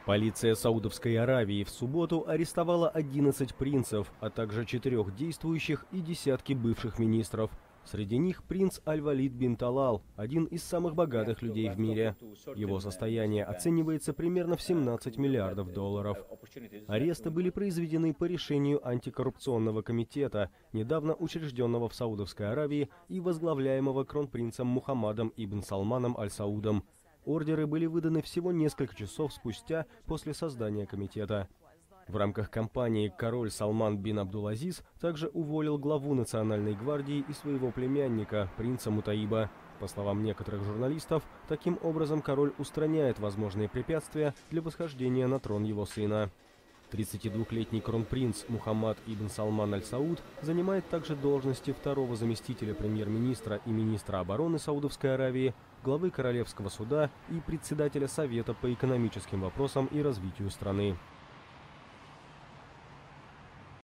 Полиция Саудовской Аравии в субботу арестовала 11 принцев, а также 4 действующих и десятки бывших министров. Среди них принц Аль-Валид бин Талал, один из самых богатых людей в мире. Его состояние оценивается примерно в 17 миллиардов долларов. Аресты были произведены по решению антикоррупционного комитета, недавно учрежденного в Саудовской Аравии и возглавляемого кронпринцем Мухаммадом ибн Салманом Аль-Саудом. Ордеры были выданы всего несколько часов спустя после создания комитета. В рамках кампании король Салман бин Абдул-Азиз также уволил главу Национальной гвардии и своего племянника, принца Мутаиба. По словам некоторых журналистов, таким образом король устраняет возможные препятствия для восхождения на трон его сына. 32-летний кронпринц Мухаммад ибн Салман Аль-Сауд занимает также должности второго заместителя премьер-министра и министра обороны Саудовской Аравии, главы Королевского суда и председателя Совета по экономическим вопросам и развитию страны.